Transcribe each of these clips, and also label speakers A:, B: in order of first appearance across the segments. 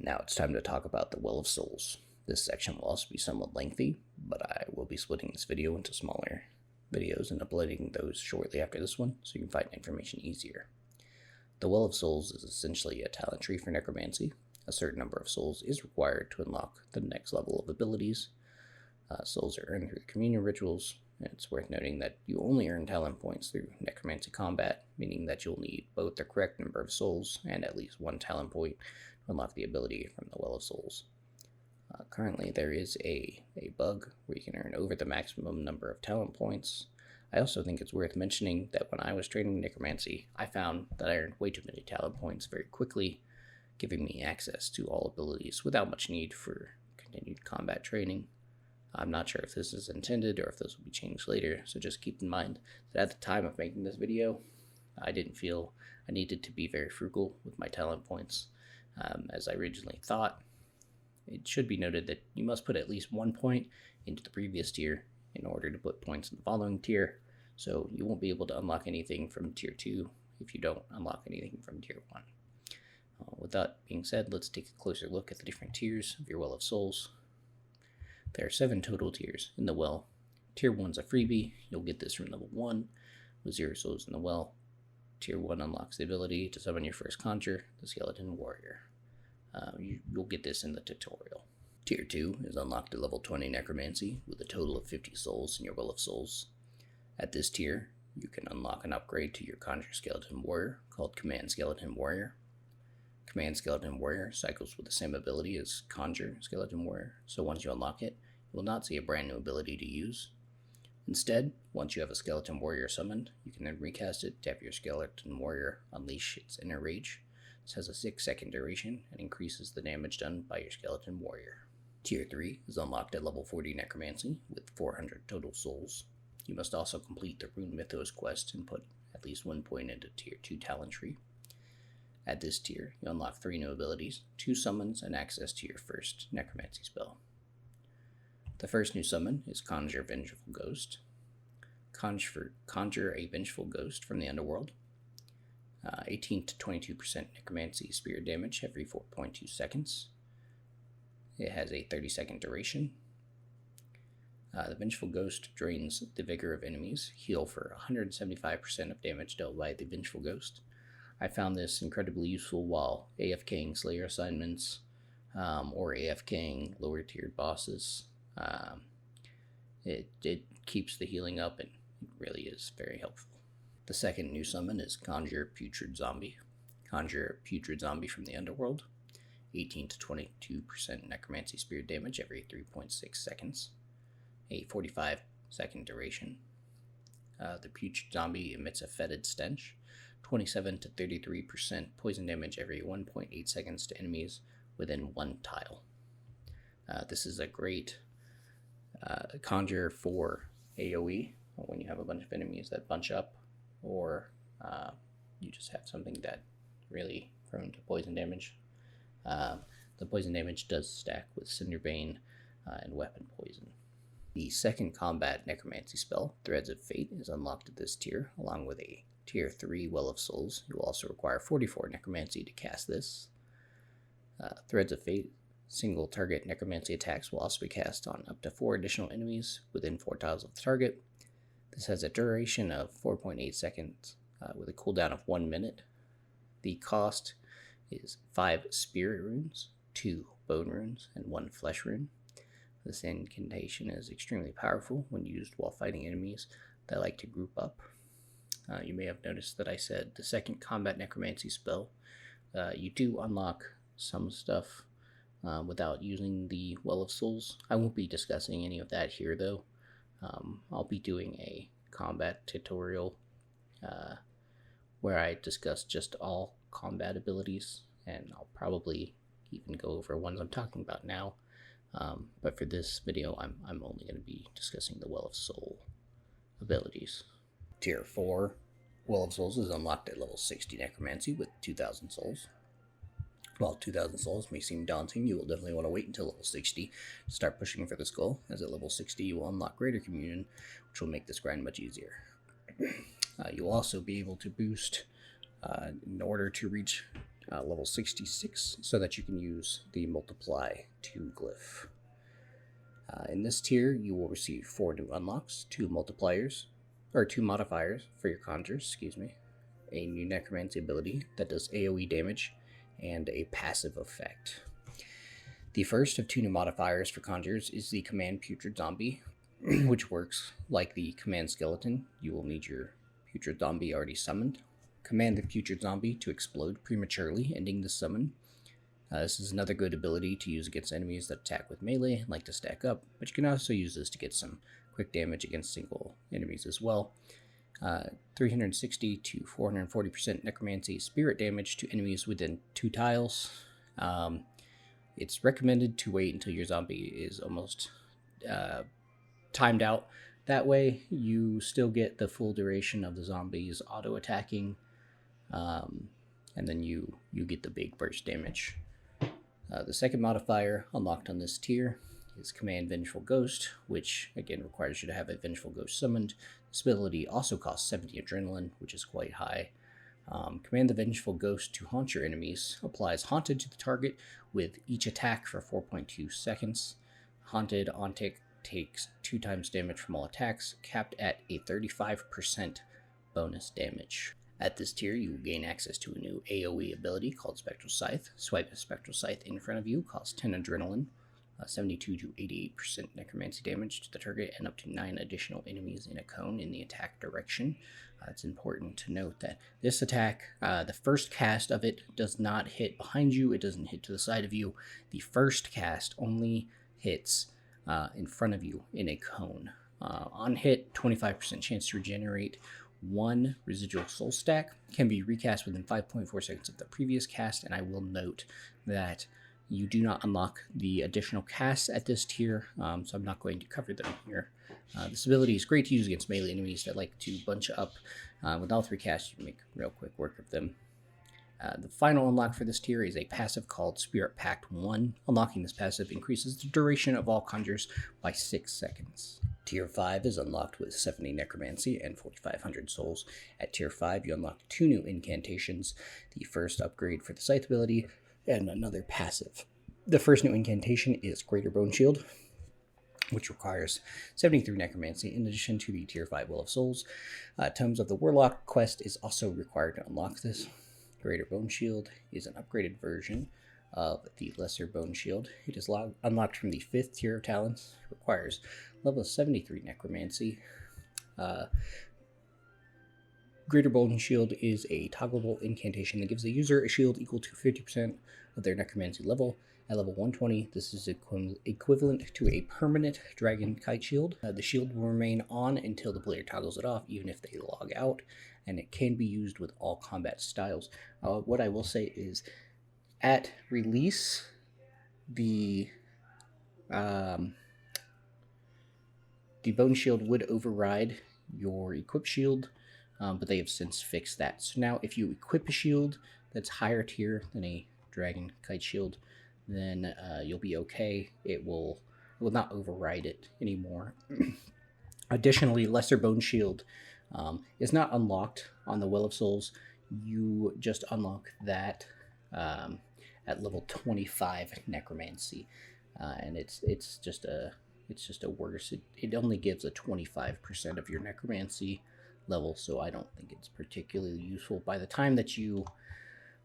A: Now it's time to talk about the Well of Souls. This section will also be somewhat lengthy, but I will be splitting this video into smaller videos and uploading those shortly after this one, so you can find information easier. The Well of Souls is essentially a talent tree for Necromancy. A certain number of souls is required to unlock the next level of abilities. Souls are earned through communion rituals, and it's worth noting that you only earn talent points through Necromancy combat, meaning that you'll need both the correct number of souls and at least one talent point to unlock the ability from the Well of Souls. Currently, there is a bug where you can earn over the maximum number of talent points. I also think it's worth mentioning that when I was training Necromancy, I found that I earned way too many talent points very quickly, giving me access to all abilities without much need for continued combat training. I'm not sure if this is intended or if this will be changed later, so just keep in mind that at the time of making this video, I didn't feel I needed to be very frugal with my talent points, as I originally thought. It should be noted that you must put at least 1 point into the previous tier in order to put points in the following tier, so you won't be able to unlock anything from tier 2 if you don't unlock anything from tier 1. With that being said, let's take a closer look at the different tiers of your Well of Souls. There are 7 total tiers in the Well. Tier 1 is a freebie. You'll get this from level 1 with 0 souls in the Well. Tier 1 unlocks the ability to summon your first conjure, the Skeleton Warrior. You'll get this in the tutorial. Tier 2 is unlocked at level 20 Necromancy with a total of 50 souls in your Well of Souls. At this tier, you can unlock an upgrade to your Conjure Skeleton Warrior called Command Skeleton Warrior. Command Skeleton Warrior cycles with the same ability as Conjure Skeleton Warrior, so once you unlock it, you will not see a brand new ability to use. Instead, once you have a Skeleton Warrior summoned, you can then recast it to have your Skeleton Warrior unleash its inner rage. This has a 6-second duration and increases the damage done by your Skeleton Warrior. Tier 3 is unlocked at level 40 Necromancy with 400 total souls. You must also complete the Rune Mythos quest and put at least 1 point into Tier 2 Talent Tree. At this tier, you unlock 3 new abilities, 2 summons, and access to your first Necromancy spell. The first new summon is Conjure Vengeful Ghost. Conjure a Vengeful Ghost from the Underworld. 18 to 22% Necromancy Spirit damage every 4.2 seconds. It has a 30-second duration. The Vengeful Ghost drains the vigor of enemies. Heal for 175% of damage dealt by the Vengeful Ghost. I found this incredibly useful while AFKing Slayer assignments or AFKing lower tiered bosses. It keeps the healing up and it really is very helpful. The second new summon is Conjure Putrid Zombie. Conjure a Putrid Zombie from the Underworld. 18 to 22% Necromancy Spirit damage every 3.6 seconds. A 45-second duration. The Putrid Zombie emits a fetid stench. 27 to 33% poison damage every 1.8 seconds to enemies within 1 tile. This is a great conjure for AoE when you have a bunch of enemies that bunch up, or you just have something that really prone to poison damage. The poison damage does stack with Cinderbane and Weapon Poison. The second combat Necromancy spell, Threads of Fate, is unlocked at this tier, along with a Tier 3 Well of Souls. You will also require 44 Necromancy to cast this. Threads of Fate, single target Necromancy attacks will also be cast on up to 4 additional enemies within 4 tiles of the target. This has a duration of 4.8 seconds with a cooldown of 1 minute. The cost is 5 Spirit Runes, 2 Bone Runes, and 1 Flesh Rune. This incantation is extremely powerful when used while fighting enemies that like to group up. You may have noticed that I said the second combat Necromancy spell. You do unlock some stuff without using the Well of Souls. I won't be discussing any of that here though. I'll be doing a combat tutorial where I discuss just all combat abilities, and I'll probably even go over ones I'm talking about now. But for this video, I'm only going to be discussing the Well of Soul abilities. Tier 4 Well of Souls is unlocked at level 60 Necromancy with 2,000 souls. While 2,000 souls may seem daunting, you will definitely want to wait until level 60 to start pushing for this goal, as at level 60 you will unlock Greater Communion, which will make this grind much easier. You'll also be able to boost in order to reach level 66, so that you can use the Multiply 2 glyph. In this tier, you will receive 4 new unlocks, 2 modifiers for your conjures, a new Necromancy ability that does AoE damage, and a passive effect. The first of 2 new modifiers for conjures is the Command Putrid Zombie, which works like the Command Skeleton. You will need your Putrid Zombie already summoned. Command the Putrid Zombie to explode prematurely, ending the summon. This is another good ability to use against enemies that attack with melee and like to stack up, but you can also use this to get some quick damage against single enemies as well. 360 to 440% Necromancy spirit damage to enemies within 2 tiles. It's recommended to wait until your zombie is almost timed out. That way you still get the full duration of the zombies auto-attacking, and then you get the big burst damage. The second modifier unlocked on this tier is Command Vengeful Ghost, which again requires you to have a Vengeful Ghost summoned. This ability also costs 70 adrenaline, which is quite high. Command the Vengeful Ghost to haunt your enemies. Applies Haunted to the target with each attack for 4.2 seconds. Haunted on tick takes 2 times damage from all attacks, capped at a 35% bonus damage. At this tier, you will gain access to a new AoE ability called Spectral Scythe. Swipe a Spectral Scythe in front of you, costs 10 adrenaline, 72 to 88% necromancy damage to the target, and up to 9 additional enemies in a cone in the attack direction. It's important to note that this attack, the first cast of it does not hit behind you, it doesn't hit to the side of you. The first cast only hits in front of you in a cone. On hit, 25% chance to regenerate 1 residual soul stack, can be recast within 5.4 seconds of the previous cast, and I will note that you do not unlock the additional casts at this tier, so I'm not going to cover them here. This ability is great to use against melee enemies that like to bunch up. With all 3 casts, you can make real quick work of them. The final unlock for this tier is a passive called Spirit Pact 1. Unlocking this passive increases the duration of all conjures by 6 seconds. Tier 5 is unlocked with 70 Necromancy and 4,500 souls. At Tier 5, you unlock 2 new incantations, the first upgrade for the Scythe ability, and another passive. The first new incantation is Greater Bone Shield, which requires 73 Necromancy in addition to the Tier 5 Will of Souls. Tomes of the Warlock quest is also required to unlock this. Greater Bone Shield is an upgraded version of the Lesser Bone Shield. It is unlocked from the 5th tier of talents. It requires level 73 Necromancy. Greater Bone Shield is a toggleable incantation that gives the user a shield equal to 50% of their Necromancy level. At level 120, this is equivalent to a permanent Dragon Kite Shield. The shield will remain on until the player toggles it off, even if they log out, and it can be used with all combat styles. What I will say is, at release, the Bone Shield would override your equipped shield, but they have since fixed that. So now if you equip a shield that's higher tier than a Dragon Kite Shield, then you'll be okay. It will not override it anymore. Additionally, Lesser Bone Shield is not unlocked on the Well of Souls. You just unlock that at level 25 Necromancy, and it's just a worse. It only gives a 25% of your Necromancy level, so I don't think it's particularly useful. By the time that you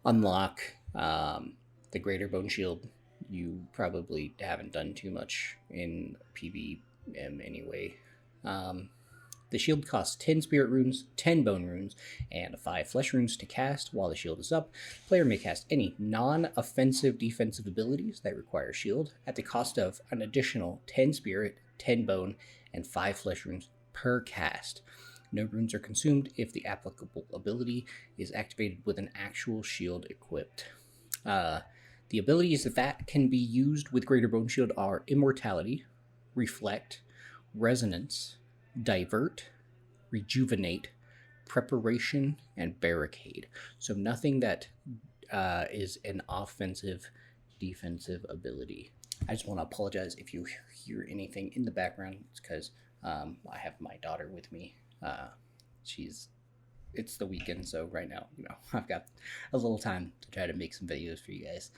A: unlock the Greater Bone Shield, you probably haven't done too much in PvM anyway. The shield costs 10 Spirit Runes, 10 Bone Runes, and 5 Flesh Runes to cast while the shield is up. The player may cast any non-offensive defensive abilities that require shield at the cost of an additional 10 Spirit, 10 Bone, and 5 Flesh Runes per cast. No runes are consumed if the applicable ability is activated with an actual shield equipped. The abilities that can be used with Greater Bone Shield are Immortality, Reflect, Resonance, Divert, Rejuvenate, Preparation, and Barricade. So nothing that is an offensive, defensive ability. I just want to apologize if you hear anything in the background. It's because I have my daughter with me. She's it's the weekend, so right now, I've got a little time to try to make some videos for you guys.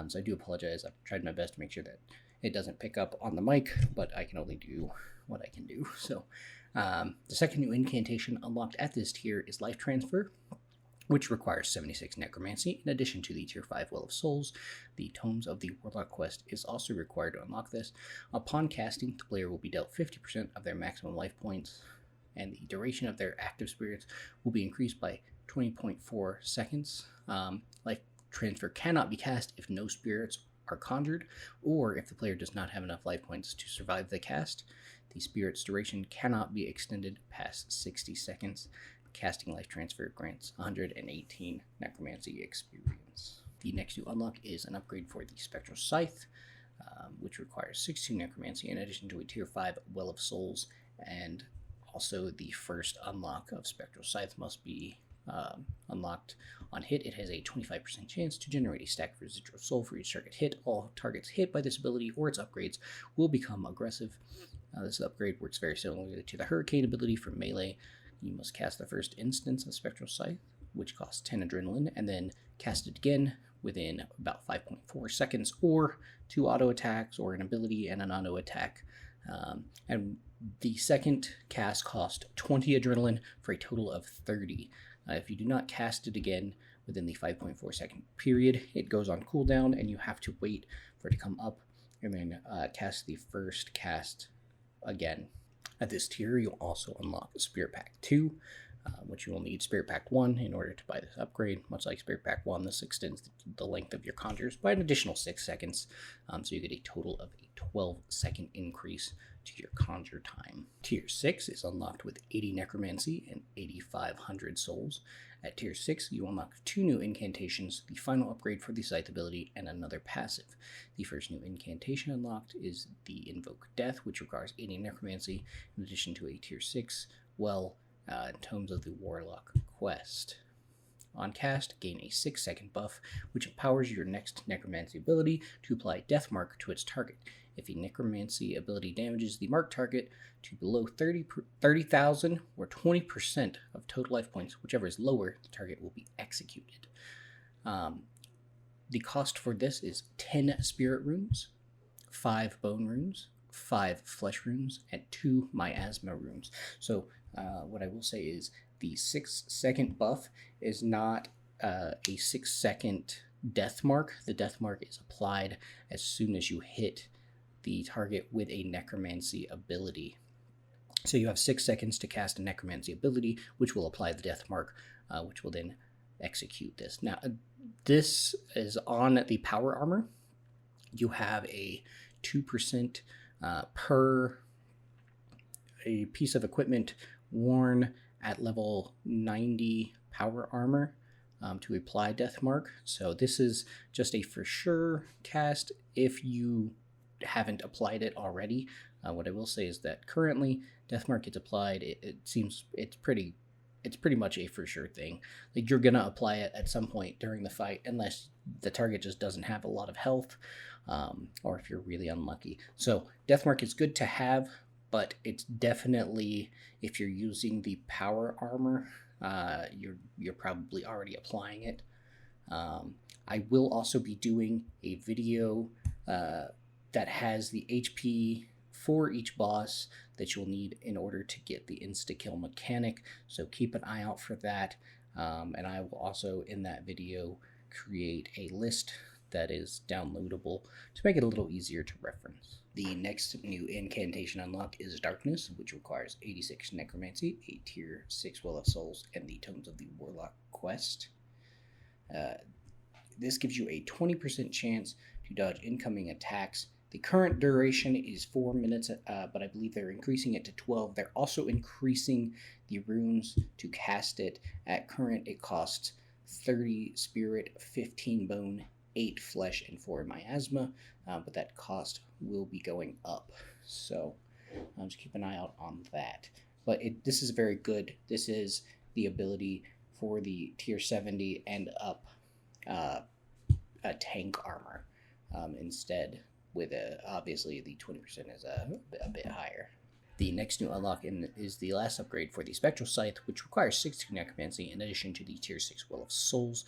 A: So I do apologize. I've tried my best to make sure that it doesn't pick up on the mic, but I can only do what I can do. So the second new incantation unlocked at this tier is Life Transfer, which requires 76 Necromancy, in addition to the Tier 5 Well of Souls. The Tomes of the Warlock quest is also required to unlock this. Upon casting, the player will be dealt 50% of their maximum life points, and the duration of their active spirits will be increased by 20.4 seconds. Life Transfer cannot be cast if no spirits are conjured, or if the player does not have enough life points to survive the cast. The spirit's duration cannot be extended past 60 seconds. Casting Life Transfer grants 118 Necromancy experience. The next new unlock is an upgrade for the Spectral Scythe, which requires 62 Necromancy in addition to a Tier 5 Well of Souls, and also the first unlock of Spectral Scythe must be unlocked on hit. It has a 25% chance to generate a stack of residual soul for each target hit. All targets hit by this ability or its upgrades will become aggressive. This upgrade works very similarly to the Hurricane ability from Melee. You must cast the first instance of Spectral Scythe, which costs 10 adrenaline, and then cast it again within about 5.4 seconds, or 2 auto attacks, or an ability and an auto attack. And the second cast cost 20 adrenaline for a total of 30. If you do not cast it again within the 5.4 second period, it goes on cooldown, and you have to wait for it to come up, and then cast the first cast again. At this tier, you'll also unlock Spirit Pack 2, which you will need Spirit Pack 1 in order to buy this upgrade. Much like Spirit Pack 1, this extends the length of your conjures by an additional 6 seconds, so you get a total of a 12-second increase to your conjure time. Tier 6 is unlocked with 80 Necromancy and 8,500 souls. At Tier 6, you unlock 2 new incantations, the final upgrade for the Scythe ability, and another passive. The first new incantation unlocked is the Invoke Death, which requires 80 Necromancy, in addition to a Tier 6 Well and Tomes of the Warlock quest. On cast, gain a 6-second buff, which empowers your next Necromancy ability to apply Death Mark to its target. If a Necromancy ability damages the marked target to below 30,000 or 20% of total life points, whichever is lower, the target will be executed. The cost for this is 10 Spirit Runes, 5 Bone Runes, 5 Flesh Runes, and 2 Miasma Runes. So what I will say is the 6-second buff is not a 6-second death mark. The death mark is applied as soon as you hit the target with a Necromancy ability. So you have 6 seconds to cast a Necromancy ability, which will apply the death mark, which will then execute this. Now, this is on the power armor. You have a 2% per a piece of equipment worn at level 90 power armor to apply death mark. So this is just a for sure cast if you haven't applied it already. What I will say is that currently death mark gets applied. It seems it's pretty much a for sure thing. Like, you're gonna apply it at some point during the fight, unless the target just doesn't have a lot of health, or if you're really unlucky. So death mark is good to have, but it's definitely, if you're using the power armor, you're probably already applying it. I will also be doing a video that has the HP for each boss that you'll need in order to get the insta-kill mechanic, so keep an eye out for that. And I will also, in that video, create a list that is downloadable to make it a little easier to reference. The next new incantation unlock is Darkness, which requires 86 Necromancy, a Tier 6 Well of Souls, and the Tomes of the Warlock quest. This gives you a 20% chance to dodge incoming attacks. The current duration is 4 minutes, but I believe they're increasing it to 12. They're also increasing the runes to cast it. At current, it costs 30 Spirit, 15 Bone, 8 Flesh, and 4 Miasma, but that cost will be going up. So just keep an eye out on that. But this is very good. This is the ability for the Tier 70 and up a tank armor instead, with obviously the 20% is a bit higher. The next new unlock is the last upgrade for the Spectral Scythe, which requires 60 Necromancy in addition to the Tier 6 Will of Souls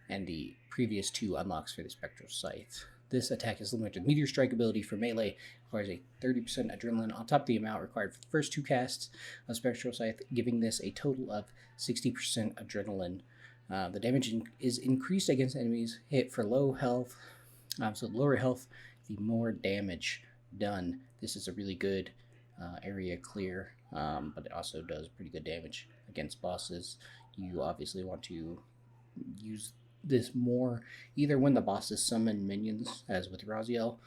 A: and the previous 2 unlocks for the Spectral Scythe. This attack is limited to Meteor Strike ability for melee, requires a 30% adrenaline on top of the amount required for the first 2 casts of Spectral Scythe, giving this a total of 60% adrenaline. The damage is increased against enemies hit for low health, so the lower health, the more damage done. This is a really good area clear, but it also does pretty good damage against bosses. You obviously want to use this more either when the bosses summon minions, as with Raziel,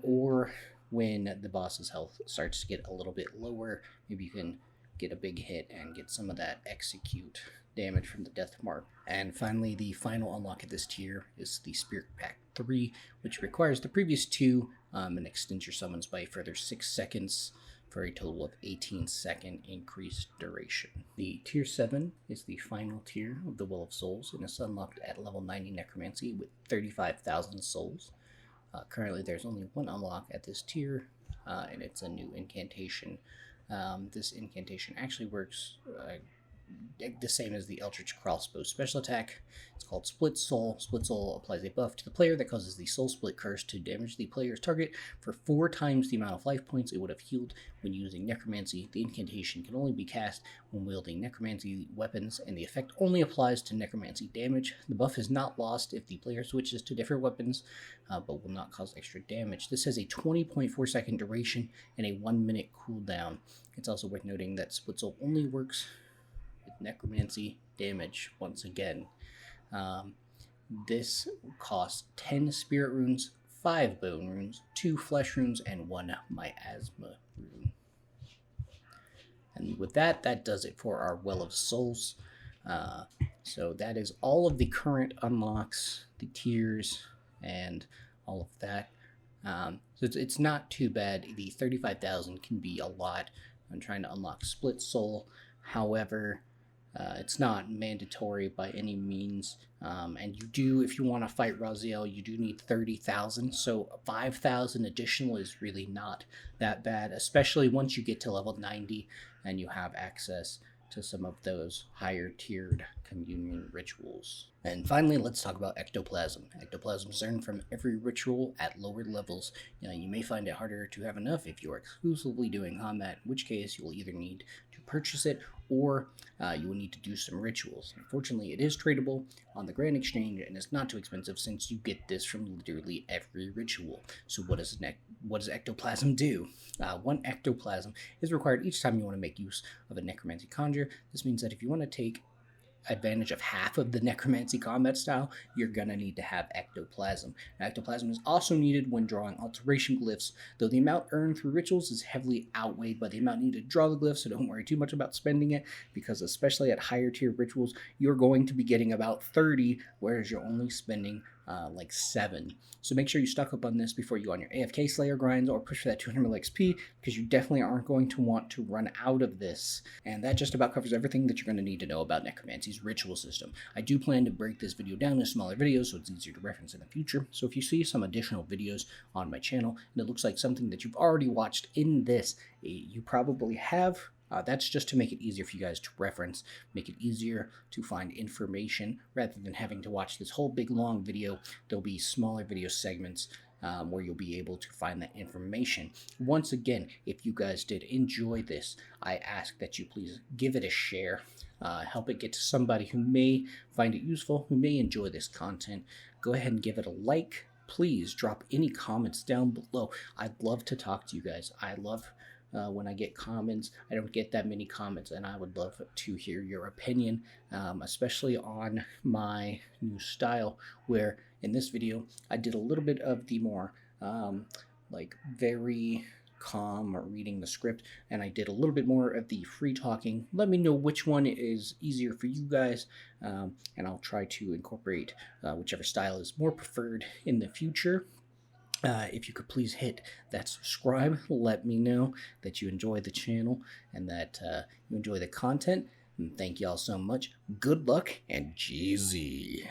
A: or when the boss's health starts to get a little bit lower. Maybe you can get a big hit and get some of that execute damage from the death mark. And finally, the final unlock of this tier is the Spirit Pack 3, which requires the previous 2 and extends your summons by a further 6 seconds for a total of 18-second increased duration. The Tier 7 is the final tier of the Will of Souls, and is unlocked at level 90 Necromancy with 35,000 souls. Currently, there's only 1 unlock at this tier, and it's a new incantation. This incantation actually works the same as the Eldritch Crossbow special attack. It's called Split Soul. Split Soul applies a buff to the player that causes the Soul Split curse to damage the player's target for 4 times the amount of life points it would have healed when using Necromancy. The incantation can only be cast when wielding Necromancy weapons, and the effect only applies to Necromancy damage. The buff is not lost if the player switches to different weapons, but will not cause extra damage. This has a 20.4 second duration and a 1 minute cooldown. It's also worth noting that Split Soul only works with Necromancy damage once again. This costs 10 Spirit Runes, 5 Bone Runes, 2 Flesh Runes, and 1 Miasma Rune. And with that, that does it for our Well of Souls. So that is all of the current unlocks, the tiers, and all of that. So it's not too bad. The 35,000 can be a lot. I'm trying to unlock Split Soul. However, it's not mandatory by any means, and you do, if you want to fight Raziel, you do need 30,000, so 5,000 additional is really not that bad, especially once you get to level 90 and you have access to some of those higher tiered communion rituals. And finally, let's talk about ectoplasm. Ectoplasm is earned from every ritual at lower levels. You may find it harder to have enough if you are exclusively doing combat, in which case you will either need to purchase it or you will need to do some rituals. Unfortunately, it is tradable on the Grand Exchange and it's not too expensive since you get this from literally every ritual. So what does ectoplasm do? 1 ectoplasm is required each time you want to make use of a necromancy conjure. This means that if you want to take advantage of half of the necromancy combat style, you're gonna need to have ectoplasm. Now, ectoplasm is also needed when drawing alteration glyphs, though the amount earned through rituals is heavily outweighed by the amount needed to draw the glyphs, so don't worry too much about spending it, because especially at higher tier rituals, you're going to be getting about 30, whereas you're only spending like 7. So make sure you stock up on this before you go on your AFK Slayer grinds or push for that 200 mil XP, because you definitely aren't going to want to run out of this. And that just about covers everything that you're going to need to know about Necromancy's ritual system. I do plan to break this video down into smaller videos so it's easier to reference in the future. So if you see some additional videos on my channel and it looks like something that you've already watched in this, you probably have. That's just to make it easier for you guys to reference, make it easier to find information rather than having to watch this whole big long video. There'll be smaller video segments where you'll be able to find that information. Once again, if you guys did enjoy this, I ask that you please give it a share. Help it get to somebody who may find it useful, who may enjoy this content. Go ahead and give it a like. Please drop any comments down below. I'd love to talk to you guys. I love when I get comments. I don't get that many comments, and I would love to hear your opinion, especially on my new style, where in this video I did a little bit of the more like very calm or reading the script, and I did a little bit more of the free talking. Let me know which one is easier for you guys, and I'll try to incorporate whichever style is more preferred in the future. If you could please hit that subscribe, let me know that you enjoy the channel and that you enjoy the content. And thank y'all so much. Good luck and Jeezy.